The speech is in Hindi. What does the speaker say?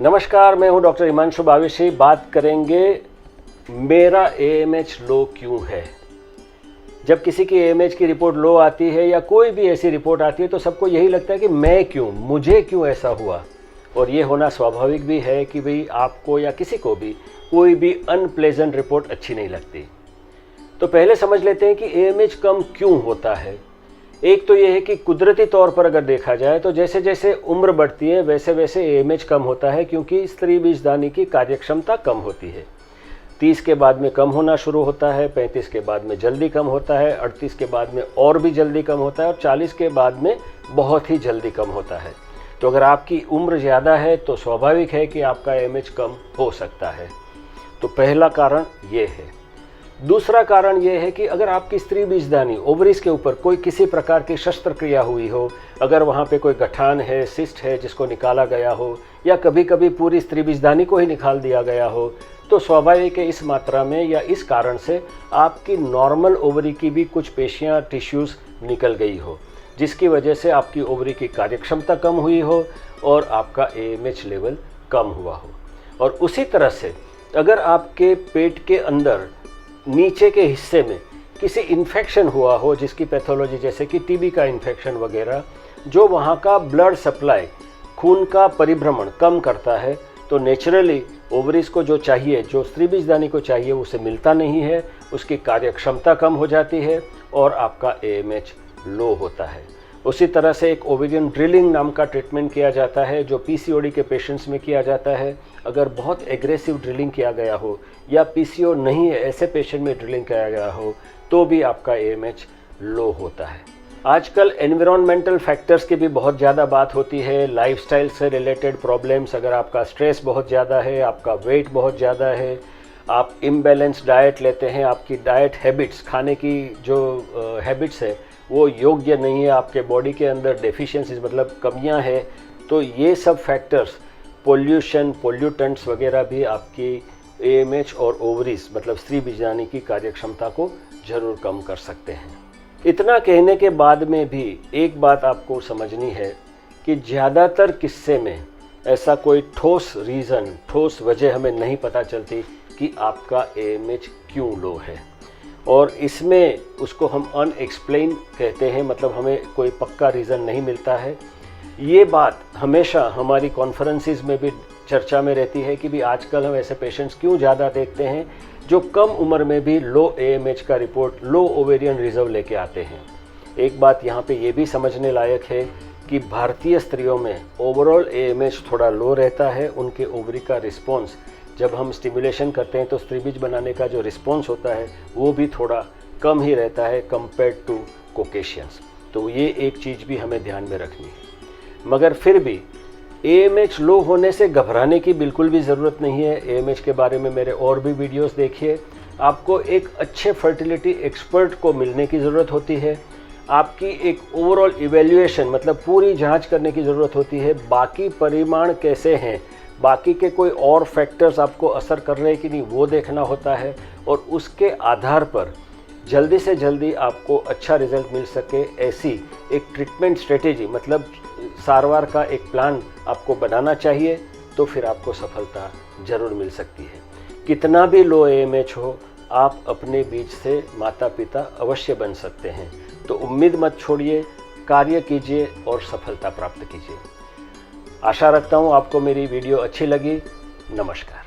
नमस्कार, मैं हूं डॉक्टर हिमांशु भावेशी। बात करेंगे मेरा AMH लो क्यों है। जब किसी की AMH की रिपोर्ट लो आती है या कोई भी ऐसी रिपोर्ट आती है तो सबको यही लगता है कि मैं क्यों, मुझे क्यों ऐसा हुआ। और ये होना स्वाभाविक भी है कि भाई आपको या किसी को भी कोई भी अनप्लेजेंट रिपोर्ट अच्छी नहीं लगती। तो पहले समझ लेते हैं कि AMH कम क्यों होता है। एक तो ये है कि कुदरती तौर पर अगर देखा जाए तो जैसे जैसे उम्र बढ़ती है वैसे वैसे AMH कम होता है, क्योंकि स्त्री बीजदानी की कार्यक्षमता कम होती है। 30 के बाद में कम होना शुरू होता है, 35 के बाद में जल्दी कम होता है, 38 के बाद में और भी जल्दी कम होता है और 40 के बाद में बहुत ही जल्दी कम होता है। तो अगर आपकी उम्र ज़्यादा है तो स्वाभाविक है कि आपका AMH कम हो सकता है। तो पहला कारण ये है। दूसरा कारण यह है कि अगर आपकी स्त्री बीजदानी ओवरीज के ऊपर कोई किसी प्रकार की शस्त्रक्रिया हुई हो, अगर वहाँ पे कोई गठान है, सिस्ट है जिसको निकाला गया हो, या कभी कभी पूरी स्त्री बीजदानी को ही निकाल दिया गया हो, तो स्वाभाविक है इस मात्रा में या इस कारण से आपकी नॉर्मल ओवरी की भी कुछ पेशियाँ, टिश्यूज़ निकल गई हो, जिसकी वजह से आपकी ओवरी की कार्यक्षमता कम हुई हो और आपका AMH लेवल कम हुआ हो। और उसी तरह से अगर आपके पेट के अंदर नीचे के हिस्से में किसी इन्फेक्शन हुआ हो, जिसकी पैथोलॉजी जैसे कि TB का इन्फेक्शन वगैरह, जो वहाँ का ब्लड सप्लाई, खून का परिभ्रमण कम करता है, तो नेचुरली ओवरीज को जो चाहिए, जो स्त्री बीजदानी को चाहिए, उसे मिलता नहीं है, उसकी कार्यक्षमता कम हो जाती है और आपका AMH लो होता है। उसी तरह से एक ओवेरियन ड्रिलिंग नाम का ट्रीटमेंट किया जाता है जो PCOD के पेशेंट्स में किया जाता है। अगर बहुत एग्रेसिव ड्रिलिंग किया गया हो या PCO नहीं है ऐसे पेशेंट में ड्रिलिंग किया गया हो तो भी आपका AMH लो होता है। आजकल एनवायरमेंटल फैक्टर्स की भी बहुत ज़्यादा बात होती है, लाइफस्टाइल से रिलेटेड प्रॉब्लम्स। अगर आपका स्ट्रेस बहुत ज़्यादा है, आपका वेट बहुत ज़्यादा है, आप इम्बैलेंस डाइट लेते हैं, आपकी डाइट हैबिट्स, खाने की जो हैबिट्स है वो योग्य नहीं है, आपके बॉडी के अंदर डेफिशिएंसीज मतलब कमियां हैं, तो ये सब फैक्टर्स, पोल्यूशन, पोल्यूटेंट्स वगैरह भी आपकी AMH और ओवरीज मतलब स्त्री बीजदानी की कार्यक्षमता को ज़रूर कम कर सकते हैं। इतना कहने के बाद में भी एक बात आपको समझनी है कि ज़्यादातर किस्से में ऐसा कोई ठोस रीज़न, ठोस वजह हमें नहीं पता चलती कि आपका AMH क्यों लो है। और इसमें उसको हम अनएक्सप्लेन कहते हैं, मतलब हमें कोई पक्का रीज़न नहीं मिलता है। ये बात हमेशा हमारी कॉन्फ्रेंसेस में भी चर्चा में रहती है कि भी आजकल हम ऐसे पेशेंट्स क्यों ज़्यादा देखते हैं जो कम उम्र में भी लो AMH का रिपोर्ट, लो ओवेरियन रिजर्व लेके आते हैं। एक बात यहाँ पे ये भी समझने लायक है कि भारतीय स्त्रियों में ओवरऑल AMH थोड़ा लो रहता है। उनके ओवरी का रिस्पॉन्स जब हम स्टिमुलेशन करते हैं तो स्त्री बीज बनाने का जो रिस्पॉन्स होता है वो भी थोड़ा कम ही रहता है कंपेयर्ड टू कॉकेशियंस। तो ये एक चीज़ भी हमें ध्यान में रखनी है। मगर फिर भी AMH लो होने से घबराने की बिल्कुल भी ज़रूरत नहीं है। AMH के बारे में मेरे और भी वीडियोस देखिए। आपको एक अच्छे फर्टिलिटी एक्सपर्ट को मिलने की ज़रूरत होती है। आपकी एक ओवरऑल इवैल्यूएशन मतलब पूरी जांच करने की ज़रूरत होती है। बाकी परिमाण कैसे हैं, बाकी के कोई और फैक्टर्स आपको असर कर रहे हैं कि नहीं, वो देखना होता है। और उसके आधार पर जल्दी से जल्दी आपको अच्छा रिजल्ट मिल सके ऐसी एक ट्रीटमेंट स्ट्रेटेजी मतलब सारवार का एक प्लान आपको बनाना चाहिए, तो फिर आपको सफलता ज़रूर मिल सकती है। कितना भी लो AMH हो, आप अपने बीज से माता पिता अवश्य बन सकते हैं। तो उम्मीद मत छोड़िए, कार्य कीजिए और सफलता प्राप्त कीजिए। आशा रखता हूँ आपको मेरी वीडियो अच्छी लगी। नमस्कार।